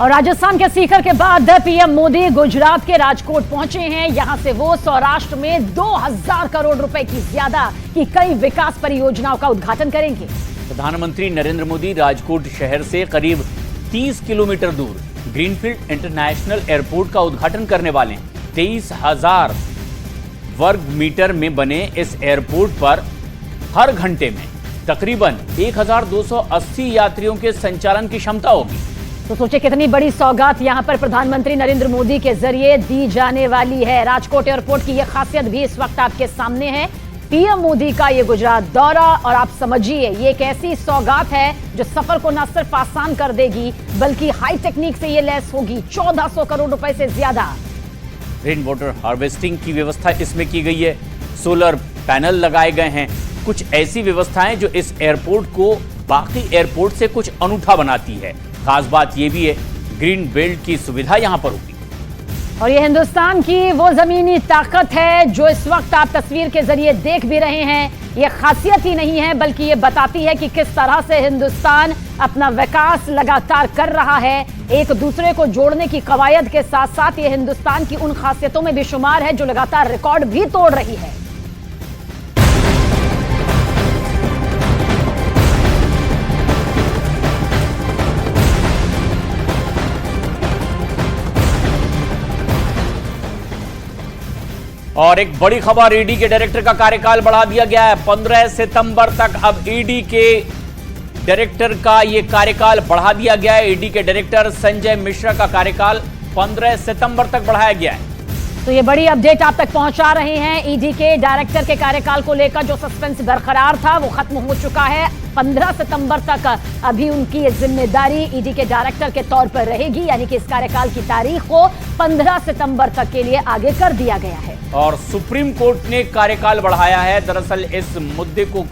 और राजस्थान के सीकर के बाद पीएम मोदी गुजरात के राजकोट पहुंचे हैं। यहां से वो सौराष्ट्र में 2000 करोड़ रुपए की ज्यादा की कई विकास परियोजनाओं का उद्घाटन करेंगे। प्रधानमंत्री नरेंद्र मोदी राजकोट शहर से करीब 30 किलोमीटर दूर ग्रीनफील्ड इंटरनेशनल एयरपोर्ट का उद्घाटन करने वाले हैं। 23,000 वर्ग मीटर में बने इस एयरपोर्ट पर हर घंटे में तकरीबन 1280 यात्रियों के संचालन की क्षमता होगी। तो सोचे कितनी बड़ी सौगात यहां पर प्रधानमंत्री नरेंद्र मोदी के जरिए दी जाने वाली है। राजकोट एयरपोर्ट की यह खासियत भी इस वक्त आपके सामने है। पीएम मोदी का ये गुजरात दौरा, और आप समझिए ये एक ऐसी सौगात है जो सफर को न सिर्फ आसान कर देगी बल्कि हाई टेक्निक से ये लैस होगी। 1400 करोड़ रुपए से ज्यादा रेन वाटर हार्वेस्टिंग की व्यवस्था इसमें की गई है। सोलर पैनल लगाए गए हैं। कुछ ऐसी व्यवस्थाएं जो इस एयरपोर्ट को बाकी एयरपोर्ट से कुछ अनूठा बनाती है। खास बात यह भी है, ग्रीन बेल्ट की सुविधा यहां पर होगी। और ये हिंदुस्तान की वो जमीनी ताकत है जो इस वक्त आप तस्वीर के जरिए देख भी रहे हैं। ये खासियत ही नहीं है बल्कि ये बताती है कि किस तरह से हिंदुस्तान अपना विकास लगातार कर रहा है। एक दूसरे को जोड़ने की कवायद के साथ साथ ये हिंदुस्तान की उन खासियतों में भी शुमार है जो लगातार रिकॉर्ड भी तोड़ रही है। और एक बड़ी खबर, ईडी के डायरेक्टर का कार्यकाल बढ़ा दिया गया है। 15 सितंबर तक अब ईडी के डायरेक्टर का यह कार्यकाल बढ़ा दिया गया है। ईडी के डायरेक्टर संजय मिश्रा का कार्यकाल 15 सितंबर तक बढ़ाया गया है। तो ये बड़ी अपडेट आप तक पहुंचा रहे हैं। ईडी के डायरेक्टर के कार्यकाल को लेकर जो सस्पेंस बरकरार था वो खत्म हो चुका है। 15 सितंबर तक अभी उनकी ये जिम्मेदारी ईडी के डायरेक्टर के तौर पर रहेगी, यानी कि इस कार्यकाल की तारीख को 15 सितंबर तक के लिए आगे कर दिया गया है। और सुप्रीम कोर्ट ने कार्यकाल बढ़ाया है। दरअसल इस मुद्दे को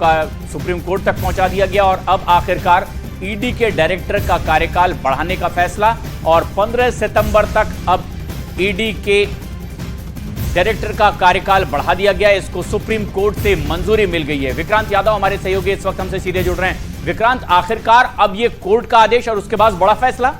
सुप्रीम कोर्ट तक पहुंचा दिया गया और अब आखिरकार ईडी के डायरेक्टर का कार्यकाल बढ़ाने का फैसला, और 15 सितंबर तक अब ईडी के डायरेक्टर का कार्यकाल बढ़ा दिया गया। इसको सुप्रीम कोर्ट से मंजूरी मिल गई है। विक्रांत यादव हमारे सहयोगी इस वक्त हमसे सीधे जुड़ रहे हैं। विक्रांत, आखिरकार अब ये कोर्ट का आदेश और उसके बाद बड़ा फैसला।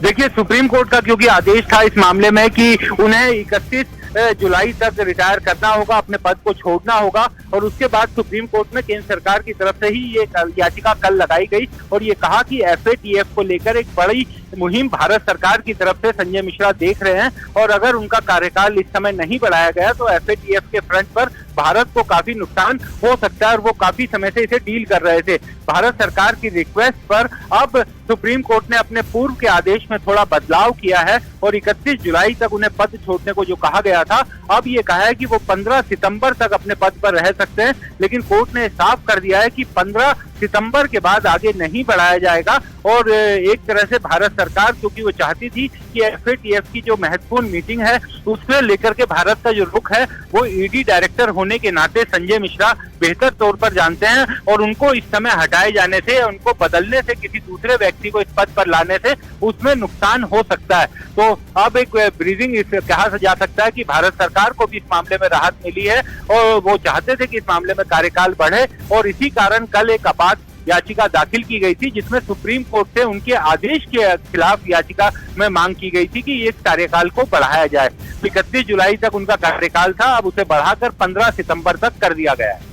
देखिए, सुप्रीम कोर्ट का क्योंकि आदेश था इस मामले में कि उन्हें 31 जुलाई तक रिटायर करना होगा, अपने पद को छोड़ना होगा, और उसके बाद सुप्रीम कोर्ट में केंद्र सरकार की तरफ से ही ये याचिका कल लगाई गई और ये कहा कि एफएटीएफ को लेकर एक बड़ी मुहिम भारत सरकार की तरफ से संजय मिश्रा देख रहे हैं, और अगर उनका कार्यकाल इस समय नहीं बढ़ाया गया तो एफएटीएफ के फ्रंट पर भारत को काफी नुकसान हो सकता है, और वो काफी समय से इसे डील कर रहे थे। भारत सरकार की रिक्वेस्ट पर अब सुप्रीम कोर्ट ने अपने पूर्व के आदेश में थोड़ा बदलाव किया है और 31 जुलाई तक उन्हें पद छोड़ने को जो कहा गया था, अब ये कहा है कि वो 15 सितंबर तक अपने पद पर रह सकते हैं। लेकिन कोर्ट ने साफ कर दिया है कि 15 सितंबर के बाद आगे नहीं बढ़ाया जाएगा। और एक तरह से भारत सरकार, क्योंकि वो चाहती थी कि एफएटीएफ की जो महत्वपूर्ण मीटिंग है उसको लेकर के भारत का जो रुख है वो ईडी डायरेक्टर होने के नाते संजय मिश्रा बेहतर तौर पर जानते हैं, और उनको इस समय हटाए जाने से, उनको बदलने से, किसी दूसरे व्यक्ति को इस पद पर लाने से उसमें नुकसान हो सकता है। तो अब एक ब्रीजिंग कहा जा सकता है कि भारत सरकार को भी इस मामले में राहत मिली है और वो चाहते थे कि इस मामले में कार्यकाल बढ़े, और इसी कारण कल एक आपात याचिका दाखिल की गई थी जिसमें सुप्रीम कोर्ट से उनके आदेश के खिलाफ याचिका में मांग की गई थी कि इस कार्यकाल को बढ़ाया जाए। 31 जुलाई तक उनका कार्यकाल था, अब उसे बढ़ाकर 15 सितंबर तक कर दिया गया है।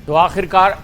तो आखिरकार